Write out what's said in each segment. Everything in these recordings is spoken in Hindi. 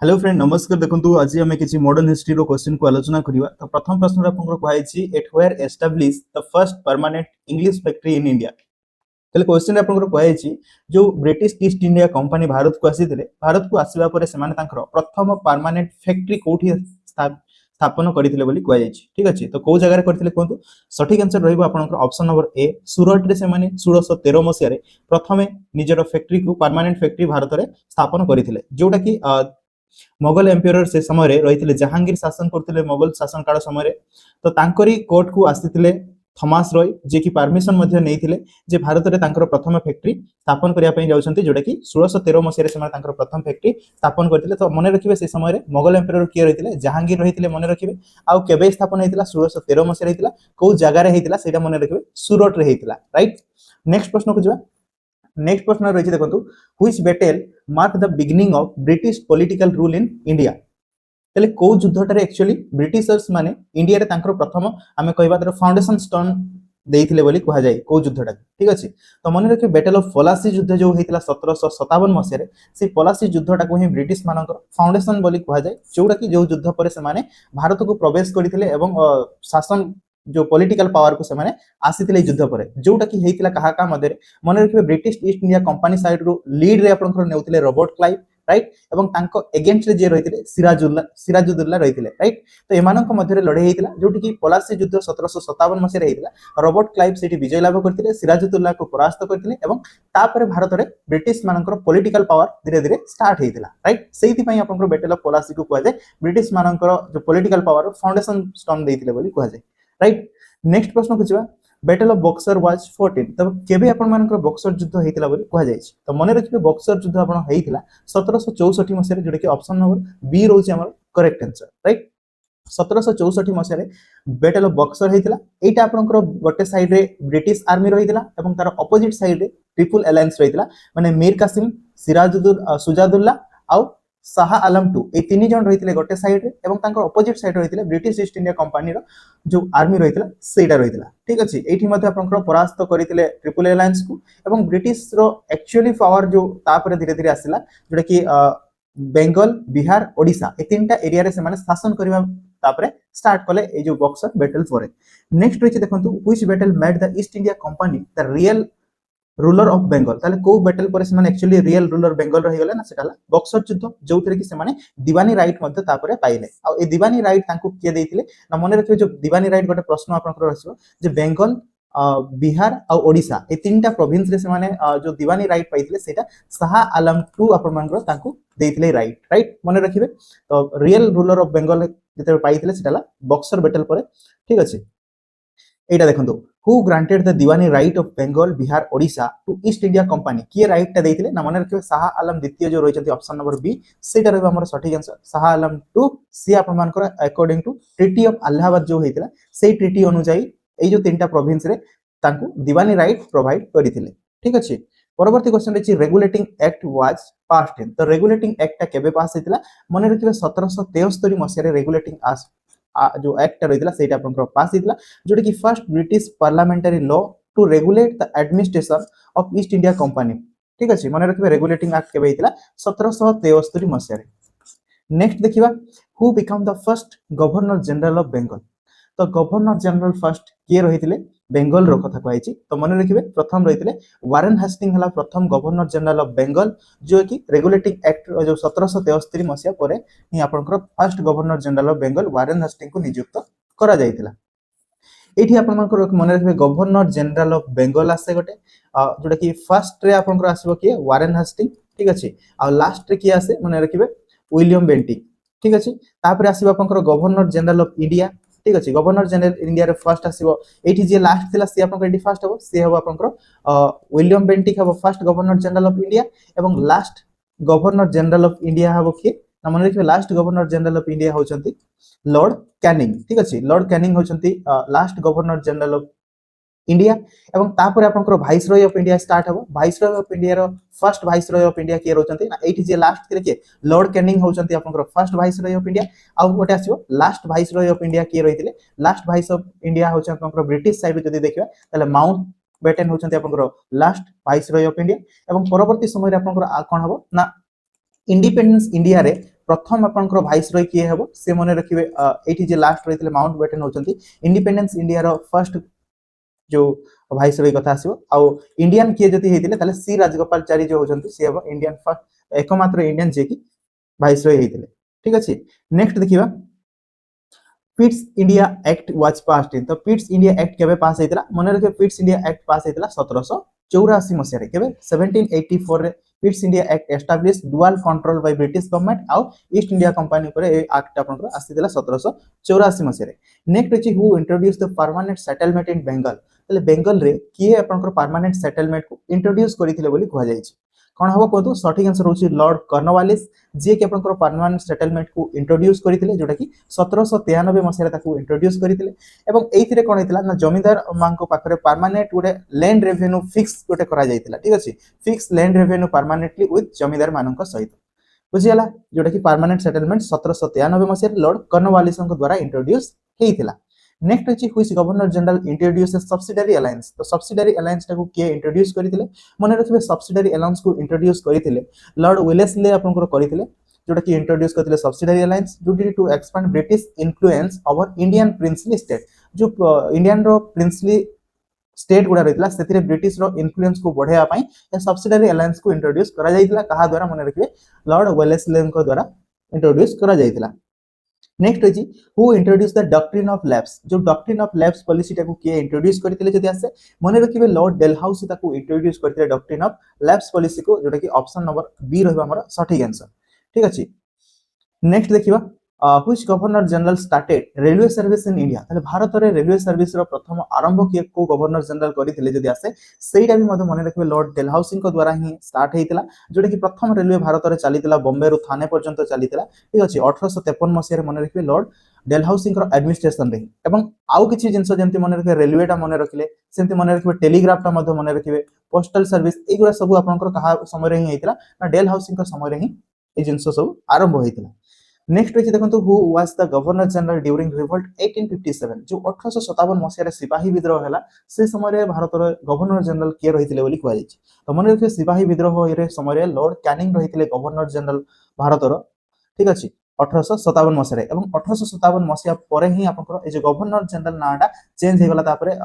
हेलो फ्रेंड नमस्कार देखंतु आज आम किसी मॉडर्न हिस्ट्री रो क्वेश्चन को आलोचना करिवा। तो प्रथम प्रश्न आपन कहैछि at where establish the first permanent English factory in India. तले क्वेश्चन आपन कहैछि जो British East India Company Bharat को आसीथिले, भारत को आसीबा परे सेमाने तांकर प्रथम परमानेंट फैक्ट्री कोठी स्थापन करथिले बोली कहैछि। ठीक अछि, तो को जगह रे करथिले कोंतु। सठिक आंसर रहइबो आपनकर ऑप्शन नंबर ए सूरत रे सेमाने 1613 मसिया रे प्रथमे निजर फैक्ट्री को परमानेंट फैक्ट्री भारत रे स्थापन करथिले, जोटा कि मोगल एम्पायर से समय रही जहांगीर शासन करते मोगल शासन काल समय। तो तांकरी कोर्ट को आसीथिले थॉमस रॉय जे कि परमिशन मध्ये नेइथिले जे भारत रे तांकर प्रथम फैक्ट्री स्थापन करिया पई जाउछंती, जोटा कि 1613 मसिया रे समय तांकर प्रथम फैक्ट्री स्थापन करथिले। तो मने रखिबे से समय रे मोगल एम्पायर किए रहिथिले जहांगीर रहिथिले मने रखिबे। आ केबे स्थापन हेतिला 1613 मसिया रे हेतिला, को जगह रे हेतिला सेटा मने रखिबे, सूरत रे हेतिला। राइट, नेक्स्ट प्रश्न को जिबा। नेक्स्ट प्रश्न रही देखो which battle mark the beginning of British political rule in India. तले को युद्धटारे एक्चुअली ब्रिटिशर्स माने इंडिया रे तांकर प्रथम आमे कहबा दर फाउंडेशन स्टोन देइथिले बोली कहा जाय को युद्धटा। ठीक अछि, तो मन रखे बैटल ऑफ पलासी युद्ध जो हेतिला 1757 मसिया रे, से पलासी युद्धटा को ही ब्रिटिश मानकर फाउंडेशन बोली कहा जाय, जोटा कि जो युद्ध पर से माने भारत को प्रवेश करथिले एवं शासन जो पॉलिटिकल पावर को से माने आसीथिले युद्ध पर, जोटा कि हेतिला कहा का मधे मन रखिबे British East India Company side रो लीड रे आपनकर नेउथिले रॉबर्ट क्लाइव। राइट, एवं तांको अगेंस्ट रे जे रहिथिले सिराजुद्दौला रहिथिले। राइट, तो एमानक मध्यरे लड़ाई हेतिला, जोटी कि पलासी युद्ध 1757 मसिया रे हेतिला। रॉबर्ट क्लाइव सेठी विजय लाभ करथिले, सिराजुद्दौला को परास्त करथिले एवं तापरे भारत रे ब्रिटिश मानकर पॉलिटिकल पावर धीरे धीरे स्टार्ट हेतिला। राइट, सेहिति पई आपनकर बैटल ऑफ पलासी को कहा जाय ब्रिटिश मानकर जो पॉलिटिकल पावर फाउंडेशन स्टोन देइथिले बोली कहा जाय। राइट, नेक्स्ट प्रश्न को जिबा। बैटल ऑफ बक्सर वाज 14 तब केबे आपन मानकर बक्सर युद्ध हेतिला बोली कहा जाय। तो मने रखिबे बक्सर युद्ध आपन हेतिला 1764 मसिया रे, जोटा कि ऑप्शन नंबर बी रोचे हमर करेक्ट आंसर। राइट, 1764 मसिया रे बैटल ऑफ बक्सर हेतिला। एटा आपनकर गोटे साइड रे ब्रिटिश आर्मी रहितिला एवं तार ऑपोजिट साइड रे ट्रिपल अलायंस रहितिला, माने मीर कासिम, सुजादुल्ला आउ शाह आलम टू, ए तीन जन रहितिले गोटे साइड रे एवं तांकर ऑपोजिट साइड रहितिले ब्रिटिश ईस्ट इंडिया कंपनी रो जो आर्मी रहितिला सेटा रहितिला। ठीक अछि, एठी मध्ये आपनकर परास्त करितिले ट्रिपल अलायंस को एवं ब्रिटिश रो एक्चुअली पावर जो तापर धीरे धीरे आसिला, जोटा कि बेंगल, बिहार, ओडिशा ए तीनटा एरिया रे से माने शासन करबा तापरे स्टार्ट कले ए जो बक्सर बैटल परे। नेक्स्ट रहिछि देखंतु which battle made the East India company the real ruler of Bengal. ताले को बैटल पर से माने एक्चुअली रियल रूलर बेंगल रही गले ना, सेटाला बक्सर युद्ध, जो थरे कि से माने दीवानी राइट मध्ये तापरे पाइले। आ ए दीवानी राइट तांको किए देइथिले ना, मने रखिबे जो दीवानी राइट गोटे प्रश्न आपनकर रहसिबो जे बेंगल, बिहार आ ओडिशा ए तीनटा प्रोविंस रे से माने जो दीवानी राइट पाइथिले सेटा शाह आलम टू आपन मानकर तांको देइथिले। राइट, राइट मने रखिबे। तो रियल रूलर ऑफ बेंगल जेते पाइथिले सेटाला बक्सर बैटल परे। ठीक अछि, एटा देखंतु who granted the Diwani right of Bengal, Bihar, Odisha to East India Company. किए राइट टा देइथिले ना, मने रखिबे शाह आलम द्वितीय जो रहिचंती ऑप्शन नंबर बी, सेटा रहबा हमर सठिक आंसर शाह आलम टू। सी आपन मानकर according to treaty of Allahabad जो हेतिला, सेही ट्रीटी अनुसार ए जो तीनटा प्रोविंस रे तांको दीवानी राइट प्रोवाइड करिथिले। ठीक अछि, परवर्ती क्वेश्चन रहिछि regulating act was passed in. तो रेगुलेटिंग एक्ट टा केबे पास हेतिला, मने रखिबे 1773 मसिया रे रेगुलेटिंग जो एक्ट रहितला सेटा आपनकर पास हेतिला, जोटा कि first British parliamentary law to regulate the administration of East India Company. ठीक अछि, मने रखिबे रेगुलेटिंग एक्ट केबे हेतिला 1773 मसिया रे। नेक्स्ट देखिबा who become the first governor general of Bengal. तो गवर्नर जनरल फर्स्ट किए रहितिले बेंगल रो कथा कहैछि। तो मने रखिबे प्रथम रहितिले वारेन हास्टिंग हला प्रथम गवर्नर जनरल ऑफ बेंगल, जो कि रेगुलेटिंग एक्ट जो 1773 मसिया परे ही आपनकर first governor general of Bengal Warren Hastings को नियुक्त करा जायतिला। एठी आपनकर मने रखिबे गवर्नर जनरल ऑफ बेंगल आसे गोटे, जोटा कि फर्स्ट रे आपनकर आसीबो कि वारेन हास्टिंग। ठीक अछि, आ लास्ट रे कि आसे मने रखिबे विलियम बेंटिंग। ठीक अछि, तापर आसीबो आपनकर गवर्नर जनरल ऑफ इंडिया। ठीक अछि, गवर्नर जनरल इंडिया रे फर्स्ट आसीबो, एठी जे लास्ट थिला सी आपनकर एठी फर्स्ट हबो, सी हबो आपनकर विलियम बेंटिंग हबो first governor general of India एवं last governor general of India हबो कि ना, मने रखिबे last governor general of India होचंती लॉर्ड कैनिंग। ठीक अछि, लॉर्ड कैनिंग होचंती last governor general of India एवं तापर आपनकर वाइसरॉय ऑफ इंडिया स्टार्ट हबो। वाइसरॉय ऑफ इंडिया रो फर्स्ट वाइसरॉय ऑफ इंडिया के रहचंती ना, एठी जे लास्ट थिले के लॉर्ड कैनिंग होचंती आपनकर फर्स्ट वाइसरॉय ऑफ इंडिया। आ गोटे आसीबो लास्ट वाइसरॉय ऑफ इंडिया के रहितिले, लास्ट वाइस ऑफ इंडिया होचन आपनकर ब्रिटिश साइड जदी देखिबा ताले माउंट बेटन होचंती आपनकर लास्ट वाइसरॉय ऑफ इंडिया। एवं परवर्ती समय रे आपनकर कोन हबो ना, इंडिपेंडेंस इंडिया रे प्रथम आपनकर भाइसरॉय किए हेबो से मने रखिबे एठी जे लास्ट रहितले माउंटबेटन होचंती इंडिपेंडेंस इंडिया रो फर्स्ट जो भाइसरॉय कथा आसीबो आ इंडियन किए जति हेतिले ताले सी राजगोपालचारी जो होचंती से हेबो इंडियन फर्स्ट एकमात्र इंडियन जे कि भाइसरॉय हेतिले ठीक अछि नेक्स्ट देखिबा पिट्स India act was passed in तो पिट्स इंडिया एक्ट केबे पास हेतिला मने रखे पिट्स इंडिया एक्ट पास हेतिला 1784 मसिया रे केबे 1784 रे Pitt's India Act establish dual control by British government आ ईस्ट इंडिया कंपनी पर ए एक्ट आपनकर आसीतिला 1784 मसिया रे नेक्स्ट अछि who introduce the permanent settlement in Bengal तले बंगाल रे किए आपनकर परमानेंट सेटलमेंट को इंट्रोड्यूस करिथिले बोली कहै जाय छै कौन हम कहतु सठिक आंसर होची लॉर्ड कॉर्नवालिस जे कि आपनकर परमानेंट सेटलमेंट को इंट्रोड्यूस करिथिले जोटा कि 1793 मसिया ताको इंट्रोड्यूस करिथिले एवं एथिरे कोन हेतिला ना जमींदार मांको पाखरे परमानेंट गोटे लैंड रेवेन्यू फिक्स गोटे करा जायतिला ठीक अछि fix land revenue permanently with zamindar मानक सहित बुझियला जोटा कि परमानेंट सेटलमेंट 1793 मसिया लॉर्ड कॉर्नवालिस द्वारा इंट्रोड्यूस हेतिला नेक्स्ट अछि हुइस governor general introduce subsidiary alliance तो सब्सिडियरी अलायंस को के इंट्रोड्यूस करिथिले मने रखबे सब्सिडियरी अलायंस को इंट्रोड्यूस करिथिले लॉर्ड वेलेस्ले आपनकर करिथिले जोटा कि इंट्रोड्यूस करथिले subsidiary alliance duty to expand British influence over Indian princely state जो इंडियन रो प्रिंसली स्टेट गुडा रहितला सेतिरे ब्रिटिश रो इन्फ्लुएंस को बढ़ाया पई ए सब्सिडियरी अलायंस को इंट्रोड्यूस करा जायतिला कहा द्वारा मने रखबे लॉर्ड वेलेस्ले द्वारा इंट्रोड्यूस करा जायतिला नेक्स्ट अछि who introduce the doctrine of lapse जो डॉक्ट्रिन ऑफ लैप्स पॉलिसी टाको के इंट्रोड्यूस करथिले जदि आसे मने रखिबे लॉर्ड डेलहाउसी ताको इंट्रोड्यूस करथिले डॉक्ट्रिन ऑफ लैप्स पॉलिसी को जोटा कि ऑप्शन नंबर बी रहबा हमर सठिक आंसर ठीक अछि नेक्स्ट देखिबा which governor general started railway service in India ताले भारत रे रेलवे सर्विस रो प्रथम आरंभ के को गवर्नर जनरल करिथिले जदि आसे सेइटा भी मधे मने रखबे लॉर्ड डेलहाउसी को द्वारा ही स्टार्ट हेतिला जोटा कि प्रथम रेलवे भारत रे चलीतिला बॉम्बे रु थाने पर्यंत चलीतिला ठीक अछि 1853 मसिया रे मने रखबे लॉर्ड डेलहाउसी को एडमिनिस्ट्रेशन रे एवं आउ किछि जिंस जेंति मने रखबे रेलवे टा मने रखिले सेंति मने रखबे टेलीग्राफ टा मधे मने रखिबे पोस्टल सर्विस एगुरा सब आपनकर कहा समय रे ही हेतिला ना डेलहाउसी को समय रे ही ए जिंस सब आरंभ हेतिला नेक्स्ट अछि देखंतु who was the governor general during revolt 1857 जो 1857 मसिया रे सिपाही विद्रोह हला से समय रे भारत रे गवर्नर जनरल के रहिथिले बोली कहै छै तो मने रखिबे सिपाही विद्रोह रे समय रे लॉर्ड कैनिंग रहिथिले गवर्नर जनरल भारत रो ठीक अछि 1857 मसिया रे एवं 1857 मसिया परे ही आपनकर ए जे गवर्नर जनरल नाटा चेंज हे गला तापरे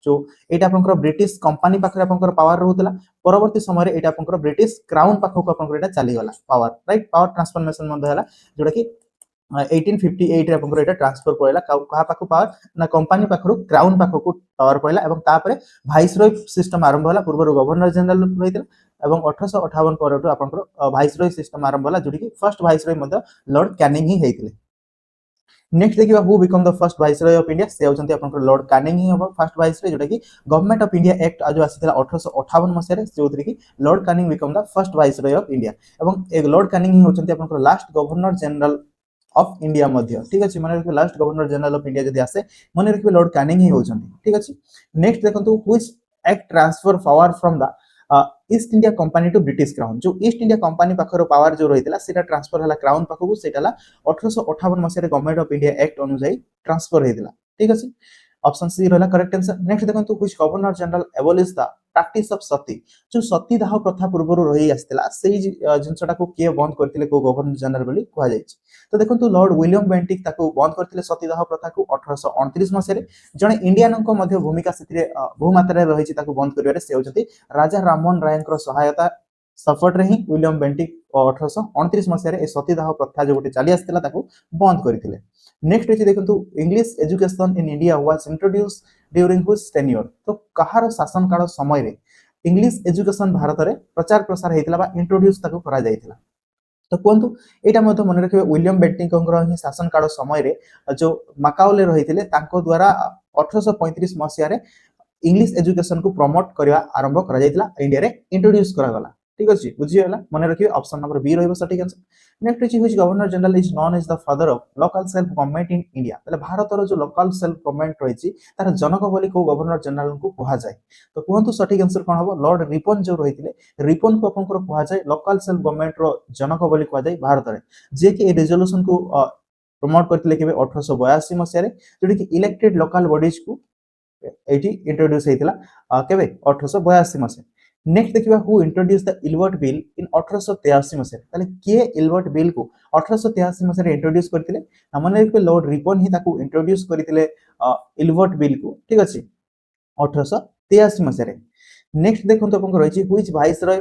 जो एटा आपनकर ब्रिटिश कंपनी पाखरे आपनकर पावर रहउतला परवर्ती समय रे एटा आपनकर ब्रिटिश क्राउन पाखो को आपनकर एटा चली गला पावर राइट पावर ट्रांसफॉर्मेशन मध्ये हला जोटा कि 1858 रे आपनकर एटा ट्रांसफर पयला कहा पाखो पावर ना कंपनी पाखरो क्राउन पाखो को पावर पयला एवं तापरे वाइसरॉय सिस्टम आरंभ होला पूर्व गवर्नर जनरल रहितला एवं 1858 परटो आपनकर वाइसरॉय सिस्टम आरंभ होला जोटी कि फर्स्ट वाइसरॉय मध्ये लॉर्ड कैनिंग ही हेतिले नेक्स्ट देखिबा who become the first viceroy of India से होचंती आपनकर लॉर्ड कैनिंग ही होबा फर्स्ट वाइसरॉय जोटा कि गवर्नमेंट ऑफ इंडिया एक्ट आज आसीतला 1858 मसिया रे जोथि कि Lord Canning become the first viceroy of India एवं एक लॉर्ड कैनिंग ही होचंती आपनकर last governor general of India मध्य ठीक अछि माने रखबे last governor general of India जदि आसे माने रखबे लॉर्ड कैनिंग ही होचंती ठीक अछि नेक्स्ट देखंतु which act transfer power from the East India Company to British crown जो ईस्ट इंडिया कंपनी पाखरो पावर जो रहितला सेटा ट्रांसफर हला क्राउन पाखको सेटाला 1858 मसिया रे गवर्नमेंट ऑफ इंडिया एक्ट अनुसार ट्रांसफर हेतिला ठीक अछि ऑप्शन सी रहला करेक्ट आंसर नेक्स्ट देखंतु which governor general abolish the practice of sati जो सती दाह प्रथा पूर्वरु रही आस्तिला सेही जिंसटा को के बंद करथिले को गवर्नर जनरल बोली कहै जाय तो देखंतु लॉर्ड विलियम बेंटिक ताको बंद करथिले सती दाह प्रथा को 1829 मसिया रे जने इंडियन को मध्य भूमिका सेतिरे बहु मात्रा रे रहिछि ताको बंद करिवारे से होचंती राजा राममोहन राय को सहायता सपोर्ट रे ही विलियम बेंटिक 1829 मसिया रे ए सती दाह प्रथा जो गोटे चली आस्तिला ताको बंद करथिले नेक्स्ट अछि देखंतु English education in India was introduced during which tenure तो कहार शासन काल समय रे इंग्लिश एजुकेशन भारत रे प्रचार प्रसार हेतिला बा इंट्रोड्यूस ताको करा जायतिला तो कोंतु एटा मते मन रखिबे विलियम बेंटिक ही शासन काल समय रे जो माकाओले रहिथिले तांको द्वारा 1835 मसिया रे इंग्लिश एजुकेशन को प्रमोट करबा आरंभ करा जायतिला इंडिया रे इंट्रोड्यूस करा गला ठीक अछि बुझि होला मन रखिबे ऑप्शन नंबर बी रहबो सटीक आंसर नेक्स्ट अछि which governor general is known as the father of local self government in India तले भारत रो जो लोकल सेल्फ गवर्नमेंट रहिछि तार जनक बोली को गवर्नर जनरल को कहा जाय तो कोहंतु सटीक आंसर कोन हबो लॉर्ड रिपन जो रहिथिले रिपन को आपनकर कहा जाय लोकल सेल्फ गवर्नमेंट रो जनक बोली कहा जाय भारत रे जे कि ए रिजोल्यूशन को प्रमोट करथिले केबे 1882 मसिया रे जोडी कि इलेक्टेड लोकल बॉडीज को एटी इंट्रोड्यूस हेतिला केबे 1882 मसिया नेक्स्ट देखिबा who introduce the Ilbert bill in 1883 मसिया ताले के इलबर्ट बिल को 1883 मसिया इंट्रोड्यूस करथिले हमने एक लॉर्ड रिपन ही ताको इंट्रोड्यूस करथिले इलबर्ट बिल को ठीक अछि 1883 मसिया रे नेक्स्ट देखंतु आपन रहिछि व्हिच वाइसरॉय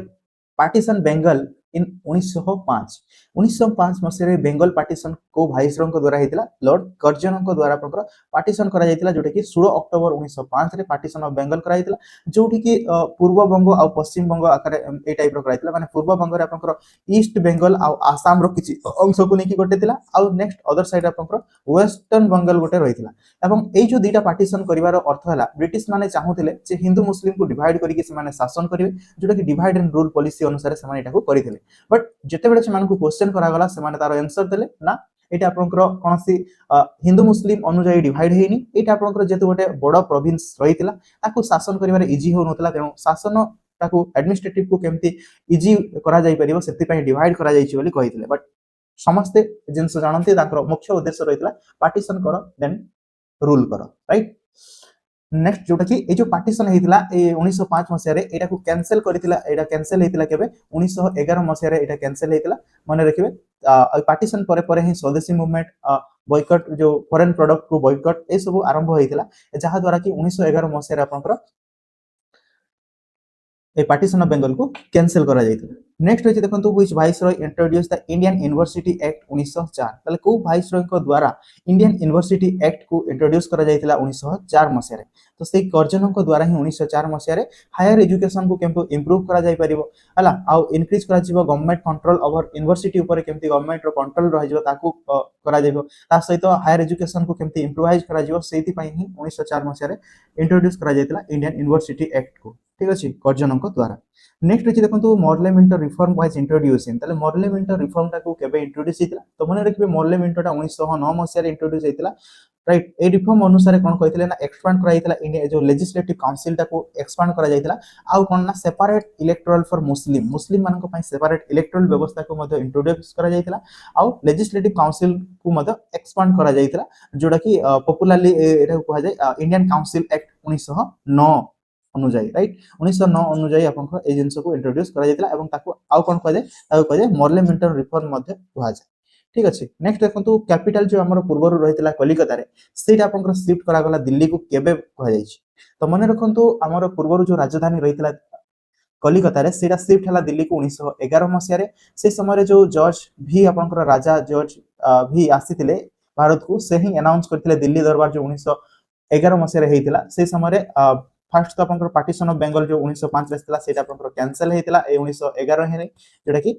पार्टीशन बेंगल इन 1905 1905 मसिया रे बेंगल पार्टीशन को वाइसरॉय को द्वारा हेतिला लॉर्ड कर्जन को द्वारा प्रकार पार्टीशन करा जायतिला जोटा कि 16 अक्टोबर 1905 रे पार्टीशन ऑफ बेंगल करा जायतिला जोठी कि पूर्व बंग आ पश्चिम बंग आकार ए टाइप रो करा जायतिला माने पूर्व बंग रे आपनकर ईस्ट बेंगल आ आसाम रो किछि अंश को नेकी गोटे थिला आ नेक्स्ट अदर साइड आपनकर वेस्टर्न बंगाल गोटे रहितिला एवं एई जो दुटा पार्टीशन करिवार अर्थ हला ब्रिटिश माने चाहुथिले जे हिंदू मुस्लिम को डिवाइड करिके से माने शासन करिवे जोटा कि डिवाइड एंड रूल पॉलिसी अनुसार से माने एटाको करिथिले बट जेते बेले से मानको क्वेश्चन करा गला से माने तार आंसर देले ना एटा आपनकर कोनसी हिंदू मुस्लिम अनुଯାयी डिवाइड हेनी एटा आपनकर जेते गोटे बड़ प्रोविंस रहितिला ताको शासन करिवारे इजी हो नथला तेनो शासन ताको एडमिनिस्ट्रेटिव को केमती इजी करा जाई परिबो सेति पय डिवाइड करा जाईछि बोली कहिथिले बट समस्त जिंस जानते ताकर मुख्य उद्देश्य रहितिला पार्टीशन करो देन रूल करो राइट नेक्स्ट जोटा कि ए जो पार्टीशन हेतिला ए 1905 मसिया रे एटा को कैंसिल करथिला एटा कैंसिल हेतिला केबे 1911 मसिया रे एटा कैंसिल हेतिला माने रखिबे पार्टीशन परे परे ही स्वदेशी मूवमेंट बॉयकॉट जो फॉरेन प्रोडक्ट को बॉयकॉट ए सब आरंभ हेतिला जहा द्वारा कि 1911 मसिया रे आपनकर ए पार्टीशन ऑफ बेंगल को कैंसिल करा जायतिला नेक्स्ट होछि देखंतु which viceroy introduce the Indian university act 1904 तले को वाइसरॉय को द्वारा इंडियन यूनिवर्सिटी एक्ट को इंट्रोड्यूस करा जायतिला 1904 मसिया रे तो सेई कर्जन को द्वारा ही 1904 मसिया रे हायर एजुकेशन को केमतो इंप्रूव करा जाय परिबो हला आ इंक्रीज करा जिवो गवर्नमेंट कंट्रोल ओवर यूनिवर्सिटी ऊपर केमती गवर्नमेंट रो कंट्रोल रहि जिवो ताकू करा जायबो ता सहित हायर एजुकेशन को केमती इंप्रूवाइज करा जिवो सेति पई ही 1904 मसिया रे इंट्रोड्यूस करा जायतिला इंडियन यूनिवर्सिटी एक्ट को ठीक अछि कर्जन को द्वारा नेक्स्ट अछि देखंतु मॉर्लेमेंट रिफॉर्म वाज इंट्रोड्यूस इन तले मॉर्लेमेंट रिफॉर्म टा को केबे इंट्रोड्यूस हितला तो मने रखबे मॉर्लेमेंट टा 1909 मसिया रे इंट्रोड्यूस हितला राइट ए रिफॉर्म अनुसार कोन कहितले ना एक्सपांड करा हितला इंडिया जो लेजिस्लेटिव काउंसिल टा को एक्सपांड करा जायतिला आ कोन ना सेपरेट इलेक्टोरल फॉर मुस्लिम मुस्लिम मानन को पई सेपरेट इलेक्टोरल व्यवस्था को मध्य इंट्रोड्यूस करा जायतिला आ लेजिस्लेटिव काउंसिल को मध्य एक्सपांड करा जायतिला जोडा कि पॉपुलरली एटा को जाय इंडियन काउंसिल एक्ट 1909 अनुଯାयी राइट 1909 अनुଯାयी आपन ए जिंस को इंट्रोड्यूस करा जायतिला एवं ताको आउ कोन कह जाय ताको कह जाय मॉर्लेमेंटल रिफॉर्म मध्य कहा जाय ठीक अछि नेक्स्ट देखंतु कैपिटल जो हमर पूर्वरु रहितला कलिकता रे सेटा आपन शिफ्ट करा गला दिल्ली को केबे कह जाय छी तो मने रखंतु हमर पूर्वरु जो राजधानी रहितला कलिकता रे सेटा शिफ्ट हला दिल्ली को 1911 मसिया रे से समय रे जो जॉर्ज भी आपन राजा जॉर्ज भी आसीतिले भारत को से ही अनाउंस करथिले दिल्ली दरबार जो 1911 मसिया रे हेतिला से समय रे फर्स्ट तो आपन पार्टीशन ऑफ बेंगल जो 1905 रे थिला सेटा आपन कैंसिल हेतिला ए 1911 हे जेटा कि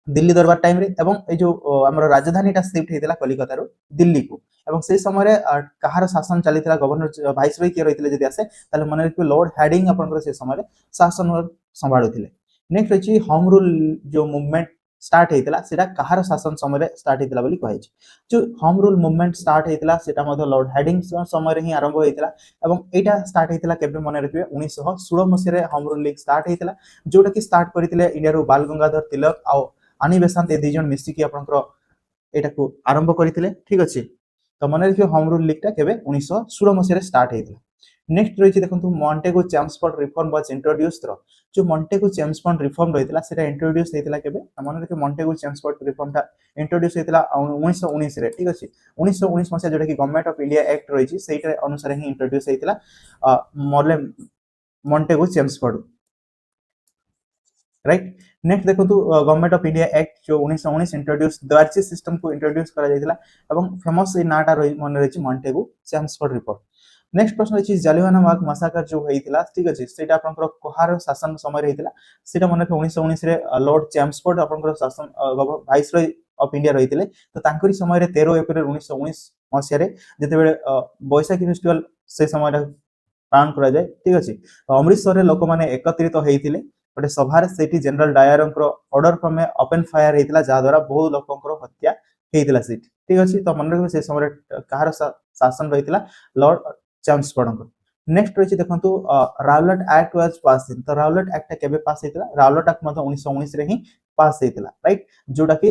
दिल्ली दरबार टाइम रे एवं ए जो हमर राजधानीटा शिफ्ट हेतिला कलिकता रो दिल्ली को एवं से समय रे कहार शासन चलितला गवर्नर वाइसरॉय के रहितले जदि आसे ताले मन रे लॉर्ड हेडिंग आपन से समय रे शासन संभाळुथिले नेक्स्ट अछि होम रूल जो मूवमेंट स्टार्ट हेतिला सेटा कहार शासन समय रे स्टार्ट हेतिला बोली कहै छै जो होम रूल मूवमेंट स्टार्ट हेतिला सेटा मध लॉर्ड हेडिंग समय रे ही आरंभ हेतिला एवं एटा स्टार्ट हेतिला केबे मन रखिबे 1916 मसिया रे होम रूल लीग स्टार्ट हेतिला जोटा कि स्टार्ट करथिले इंडिया रो बाल गंगाधर तिलक आ आनी बेसांत ए दिजन मिसी की आपनकर एटा को आरंभ करथिले ठीक अछि तो मन रखिबे होम रूल लीग टा केबे 1916 मसिया रे स्टार्ट हेतिला नेक्स्ट रहिछि देखंतु मॉन्टेगो चैम्सफोर्ड रिफॉर्म वाज इंट्रोड्यूस्ड जो मॉन्टेगो चैम्सफोर्ड रिफॉर्म रहितला सेटा इंट्रोड्यूस हेतिला केबे मन रखिबे मॉन्टेगो चैम्सफोर्ड रिफॉर्म टा इंट्रोड्यूस हेतिला 1919 रे ठीक अछि 1919 मसिया जोटा कि गवर्नमेंट ऑफ इंडिया एक्ट रहिछि सेटा अनुसार ही इंट्रोड्यूस हेतिला मॉन्टेगो चैम्सफोर्ड राइट नेक्स्ट देखंतु गवर्नमेंट ऑफ इंडिया एक्ट जो 1919 इंट्रोड्यूस द्वारची सिस्टम को इंट्रोड्यूस करा जायतिला एवं फेमस ए नाटा रहि मन रहिछि मॉन्टेगो चैम्सफोर्ड रिपोर्ट नेक्स्ट प्रश्न अछि जालियानवाला बाग मसाकर जो हेतिला ठीक अछि सेटा आपनकर कोहार शासन समय रहितिला सेटा मन 1919 रे लॉर्ड चैम्सफोर्ड आपनकर शासन वाइसरॉय ऑफ इंडिया रहितिले तो तांकरी समय रे 13 अप्रैल 1919 मसिया रे जते बेले बैसाखी फेस्टिवल से समय रे पालन करा जाय ठीक अछि तो अमृतसर रे लोक माने एकत्रित हेतिले बटे सभार सेठी जनरल डायरंकर ऑर्डर फ्रॉम ओपन फायर हेतिला जा द्वारा बहु लोकंकर हत्या हेतिला सेठी ठीक अछि तो मन रखबे से समय कहार शासन रहितिला लॉर्ड चैम्सफोर्ड नेक्स्ट रही देखंतु राउलेट एक्ट वाज पास इन तो राउलेट एक्ट केबे पास हेतिला राउलेट एक्ट मतलब 1919 रे ही पास हेतिला राइट जोटा कि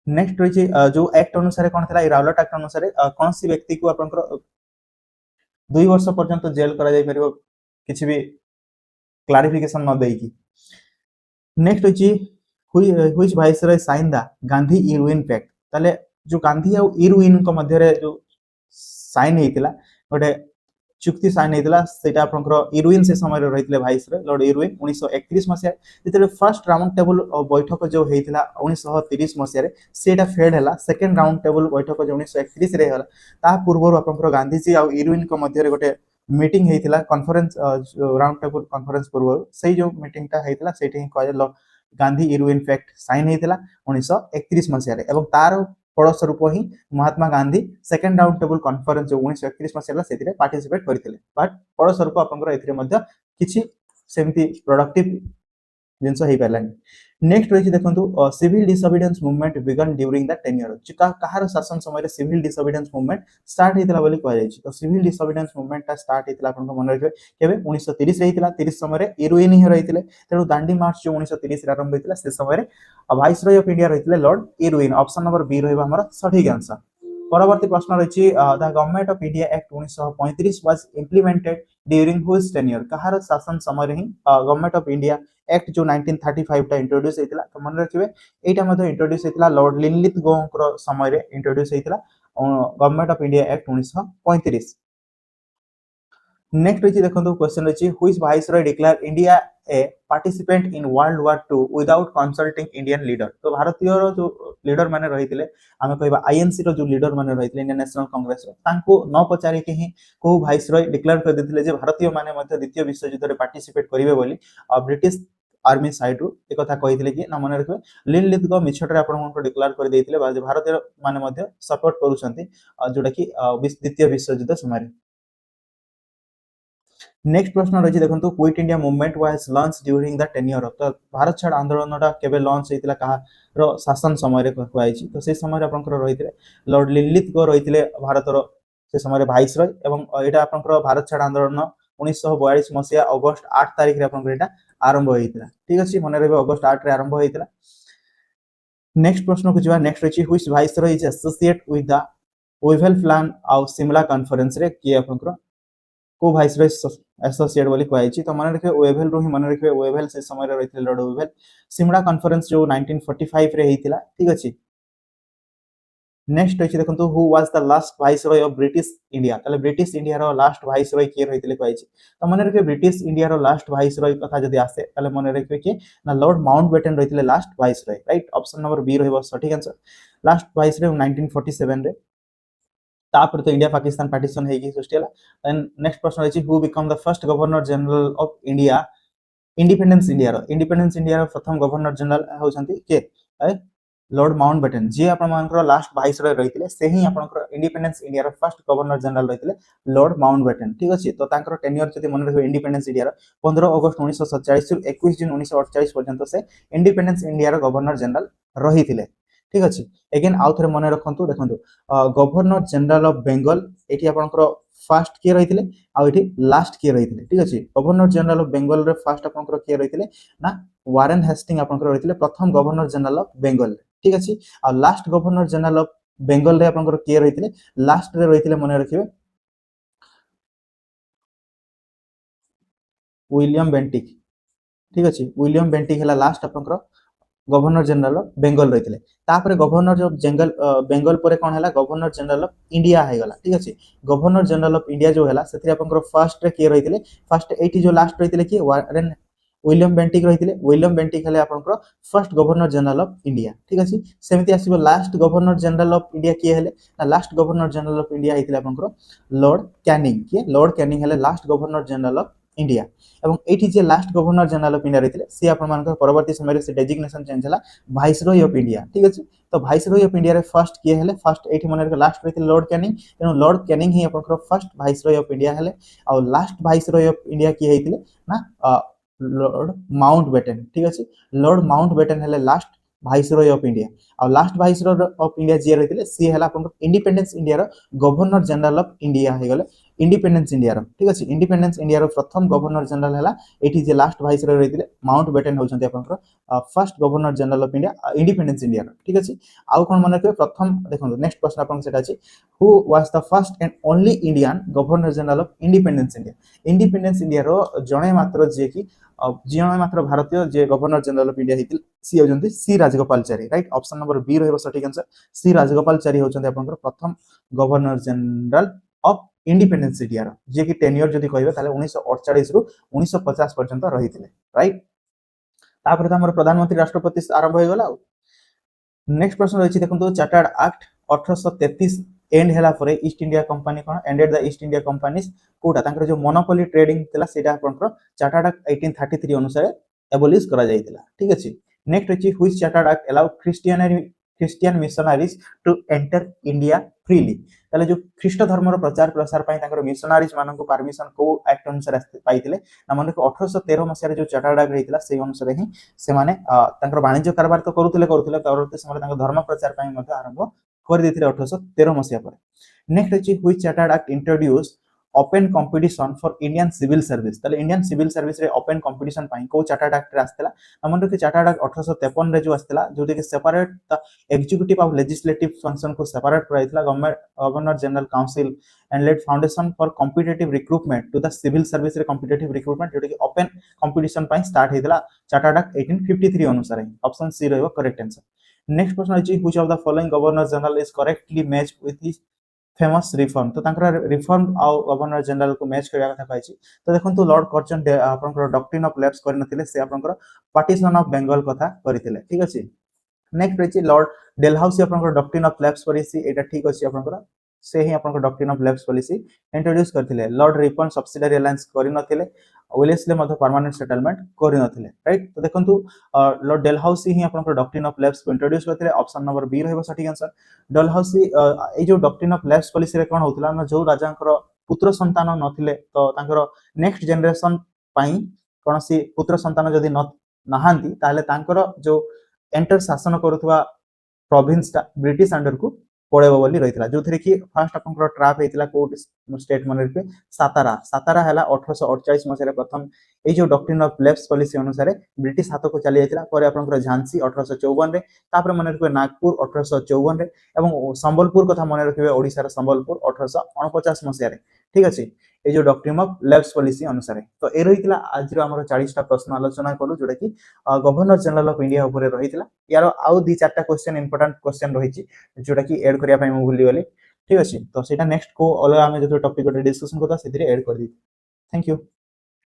नेक्स्ट रही जो एक्ट अनुसार कोन थिला राउलेट एक्ट अनुसार कोनसी व्यक्ति को आपनकर 2 वर्ष पर्यंत जेल करा जाय परिबो किछि भी क्लारिफिकेशन न देकी। नेक्स्ट होची which viceroy sign the Gandhi Irwin pact. ताले जो गांधी और इरविन को मध्य रे जो साइन हेतिला गोटे चुक्ति साइन हेतिला सेटा आपनकर इरविन से समय रहितले वाइसरॉय लॉर्ड इरविन 1931 मसिया जेते फर्स्ट राउंड टेबल बैठक जो हेतिला 1930 मसिया रे सेटा फेड हला। सेकंड राउंड टेबल बैठक जो 1931 रे हला ता पूर्व आपनकर गांधी जी और इरविन को मध्य रे गोटे मीटिंग हेतिला कॉन्फ्रेंस राउंड टेबल कॉन्फ्रेंस पूर्व से जो मीटिंग टा हेतिला सेठी कहले गांधी इरविन पैक्ट साइन हेतिला 1931 मसिया रे एवं तार फलस्वरूप ही Mahatma Gandhi second round table conference जो 1931 मसिया से पार्टिसिपेट करथिले बट फलस्वरूप आपनकर एथिरे मध्य किछि सेमती प्रोडक्टिव जिनस हे पालानी। नेक्स्ट रही देखंतु civil disobedience movement began during the tenure चिका कहार शासन समय सिविल डिसोबीडियंस मूवमेंट स्टार्ट हेतिला बोली कहै जाय तो सिविल डिसोबीडियंस मूवमेंट ता स्टार्ट हेतिला आपन मन रखबे केबे 1930 रे हेतिला 30 समय इरविन ही रहितले तेनु दांडी मार्च जो 1930 रे आरंभ हेतिला से समय वाइसरॉय ऑफ इंडिया रहितले Lord Irwin. Option number B रहबा हमर सठिक आंसर। परवर्ती प्रश्न रही the government of India act 1935 was implemented during which tenure कहार शासन समय ही गवर्नमेंट ऑफ इंडिया एक्ट जो 1935 टा इंट्रोड्यूस हेतिला तो मन रखिबे एटा मध्ये इंट्रोड्यूस हेतिला लॉर्ड लिनलिथ गोंकर समय रे इंट्रोड्यूस हेतिला government of India act 1935। Next रही देखो क्वेश्चन रही which viceroy declare India a participant in world war 2 without consulting Indian leader. तो भारतीय जो लीडर माने रहितले आमे कहबा आईएनसी रो जो लीडर माने रहितले इंडियन नेशनल कांग्रेस रो तांको न पचारि के ही को वाइसरॉय डिक्लेयर कर देथिले जे भारतीय माने मध्य द्वितीय विश्व युद्ध रे पार्टिसिपेट करिवे बोली ब्रिटिश आर्मी साइड रो एक कथा कहिथिले कि ना मन रखबे लिनलिथ गो मिछटरे आपन को डिक्लेयर कर देथिले भारतीय माने मध्य सपोर्ट करूछंती जोटा कि द्वितीय विश्व युद्ध समय। नेक्स्ट प्रश्न रही देखो quit India movement was launch during the tenure तो भारत छाड़ आंदोलन केबे लॉन्च हेतिला कहार शासन समय रे कहैछि तो से समय आपनकर रहितले लॉर्ड लिनलिथ गो रहितले भारत रो से समय वाइसरॉय एवं एटा आपनकर भारत छाड़ आंदोलन 1942 मसिया अगस्त 8 तारिख रे आपनकर एटा आरंभ हेतिला। ठीक अछि मने रहबे अगस्त 8 रे आरंभ हेतिला। नेक्स्ट प्रश्न को जवा नेक्स्ट रही which viceroy is associate with the Wavell plan of Shimla conference रे कि आपनकर को वाइसरॉय एसोसिएट बोली कहैछि तो मन रखबे वेवल रो ही मन रखबे वेवल से समय रे रहितले लॉर्ड वेवल शिमला कॉन्फ्रेंस जो 1945 रे हेतिला। ठीक अछि नेक्स्ट रही देखंतु who was the last viceroy of British India ताले ब्रिटिश इंडिया रो लास्ट वाइसरॉय के रहितले कहैछि तो मन रखबे ब्रिटिश इंडिया रो लास्ट वाइसरॉय कथा जदी आसे ताले मन रखबे कि ना लॉर्ड माउंटबेटन रहितले last viceroy right. Option number B रहबो सठिक आंसर। लास्ट वाइसरॉय 1947 रे तापर तो इंडिया पाकिस्तान पार्टीशन हेगी सृष्टिला। देन नेक्स्ट प्रश्न रही who become the first governor general of India independence India रो प्रथम गवर्नर जनरल होछंती के लॉर्ड माउंटबेटन जी आपन मानकर लास्ट वाइसरॉय रहितले से ही आपनकर इंडिपेंडेंस इंडिया रो फर्स्ट गवर्नर जनरल रहितले लॉर्ड माउंटबेटन। ठीक अछि तो तांकर टेन्योर जति मन रखबे इंडिपेंडेंस इंडिया रो 15 अगस्त 1947 से 21 जून 1948 पर्यंत से इंडिपेंडेंस इंडिया रो गवर्नर जनरल रहितले। ठीक अछि अगेन आउ थरे मन रखंतु देखंतु गवर्नर जनरल ऑफ बेंगल एठी आपनकर फर्स्ट के रहितले आ एठी लास्ट के रहितले। ठीक अछि गवर्नर जनरल ऑफ बेंगल रे फर्स्ट आपनकर के रहितले ना वारेन हेस्टिंग आपनकर रहितले प्रथम गवर्नर जनरल ऑफ बेंगल। ठीक अछि आ last governor general of Bengal रे आपनकर के रहितले लास्ट रे रहितले मन रखिबे विलियम बेंटिक। ठीक अछि विलियम बेंटिक हला लास्ट आपनकर गवर्नर जनरल ऑफ बेंगल रहितले तापर गवर्नर ऑफ बेंगल परे कोन हला गवर्नर जनरल ऑफ इंडिया हे गला। ठीक अछि गवर्नर जनरल ऑफ इंडिया जो हला सेथि आपनकर फर्स्ट रे के रहितले फर्स्ट एठी जो लास्ट रहितले कि वारेन विलियम बेंटिक रहितले विलियम बेंटिक हले आपनकर first governor general of India. ठीक अछि सेमिति आसीबो last governor general of India के हले ना last governor general of India हेतिले आपनकर लॉर्ड कैनिंग के लॉर्ड कैनिंग हले last governor general of India एवं एठी जे last governor general of India रहितले से आपन मानकर परवर्ती समय रे से डेजिग्नेशन चेंज हला वाइसरॉय ऑफ इंडिया। ठीक अछि तो वाइसरॉय ऑफ इंडिया रे फर्स्ट के हले फर्स्ट एठी मन रे लास्ट रहितले लॉर्ड कैनिंग एनो लॉर्ड कैनिंग ही आपनकर फर्स्ट वाइसरॉय ऑफ इंडिया हले आ लास्ट वाइसरॉय ऑफ इंडिया के हेतिले ना लॉर्ड माउंटबेटन। ठीक अछि लॉर्ड माउंटबेटन हले लास्ट वाइसरॉय ऑफ इंडिया आ लास्ट वाइसरॉय ऑफ इंडिया जे रहितले से हला आपन इंडिपेंडेंस इंडिया रो गवर्नर जनरल ऑफ इंडिया हे गले इंडिपेंडेंस इंडिया रो ठीक अछि इंडिपेंडेंस इंडिया रो प्रथम गवर्नर जनरल हला एठी जे लास्ट वाइसरॉय रहिथिले माउंट बेटन होचंती आपनकर first governor general of India independence India रो ठीक अछि आउ कोन मन रखिबे प्रथम देखो नेक्स्ट प्रश्न आपन सेटा अछि who was the first and only Indian governor general of independence India रो जणे मात्र जे कि जणे मात्र भारतीय जे गवर्नर जनरल ऑफ इंडिया हितिल सी होचंती C Rajagopalachari right option number B रहबो सटीक आंसर सी राजगोपालचारी होचंती आपनकर प्रथम governor general of independence India रो जे कि टेन्योर जदी कहबे ताले 1948 रु 1950 पर्यंत रहिथिले राइट तापर त हमर प्रधानमंत्री राष्ट्रपति आरंभ हो गला नेक्स्ट प्रश्न रही देखो चार्टर्ड एक्ट 1833 एंड हैला परे ईस्ट इंडिया कंपनी कोन ended the East India company's कोटा तांकर जो मोनोपोली ट्रेडिंग थिला सेटा आपनकर चार्टर्ड एक्ट 1833 अनुसार एबोलिश करा जायतिला ठीक अछि नेक्स्ट अछि which chartered Act allow Christian missionaries to enter India freely ताले जो ख्रीष्ट धर्म रो प्रचार प्रसार पई तांकर मिशनरीज मानन को परमिशन को एक्ट अनुसार पाइतिले ना माने 1813 मसिया रे जो चार्टर्ड एक्ट रहितला से अनुसार ही से माने तांकर वाणिज्य कारबार तो करूतिले तारते से माने तांकर धर्म प्रचार पई मध्ये आरंभ कर देथिले 1813 मसिया पर नेक्स्ट अछि which chartered act introduce open competition for Indian civil service ताले इंडियन सिविल सर्विस रे ओपन कंपटीशन पई को चार्टर्ड एक्ट रे आस्तला हमन के चार्टर्ड एक्ट 1853 रे जो आस्तला जोते के separate the executive of legislative function को सेपरेट कराइतला governor general council and laid foundation for competitive recruitment to the civil service रे कॉम्पिटिटिव रिक्रूटमेंट जोते के ओपन कंपटीशन पई स्टार्ट हेतला चार्टर्ड एक्ट 1853 अनुसार ऑप्शन सी रहबो करेक्ट आंसर नेक्स्ट प्रश्न अछि which of the following governor general is correctly matched with his famous reform तो तांकर रिफॉर्म आ गवर्नर जनरल को मैच करिया कथा कहै छी तो देखंतु लॉर्ड कर्जन आपनकर डॉक्ट्रिन ऑफ लैप्स करि नथिले से आपनकर पार्टीशन ऑफ बंगाल कथा करिथिले ठीक अछि नेक्स्ट रहिछि लॉर्ड डेलहाउसी आपनकर डॉक्ट्रिन ऑफ लैप्स पॉलिसी एटा ठीक अछि आपनकर से ही आपनकर doctrine of lapse policy introduce करथिले लॉर्ड रिपन सब्सिडियरी अलायंस करि नथिले ओलेसले मध परमानेंट सेटलमेंट करि नथिले राइट तो देखंतु लॉर्ड डेलहाउसी ही आपनकर डॉक्ट्रिन ऑफ लैप्स को इंट्रोड्यूस करथिले ऑप्शन नंबर बी रहबो सटीक आंसर डेलहाउसी ए जो डॉक्ट्रिन ऑफ लैप्स पॉलिसी रे कोन होतला ना जो राजांकर पुत्र संतान नथिले तो तांकर नेक्स्ट जनरेशन पई कोनसी पुत्र संतान जदी न नहांती ताले तांकर जो एंटर शासन करुवा प्रोविंस ता ब्रिटिश अंडर को पड़ेबो बोली रहितला जोथरे कि फर्स्ट आपनकर ट्रैप हेतिला कोर्ट स्टेट मनर पे सातारा हैला 1848 मसिया रे प्रथम ए जो डॉक्ट्रिन ऑफ लैप्स पॉलिसी अनुसार ब्रिटिश हाथ को चली जायतिला पर आपनकर झांसी 1854 रे तापर मन रखबे नागपुर 1854 रे एवं संबलपुर कथा मन रखबे ओडिसा रे संबलपुर 1849 मसिया रे ठीक अछि ए जो डॉक्ट्रिन ऑफ लैप्स पॉलिसी अनुसार तो ए रहितला आज रो हमर 40 टा प्रश्न आलोचना करू जोटा कि गवर्नर जनरल ऑफ इंडिया ऊपर रहितला यार आउ दी चारटा क्वेश्चन इंपोर्टेंट क्वेश्चन रहिछि जोटा कि ऐड करिया पई म भूली गेली ठीक अछि तो सेटा नेक्स्ट को अलग आमे जो टॉपिक डिस्कशन करता सेतिर ऐड कर दी थैंक यू।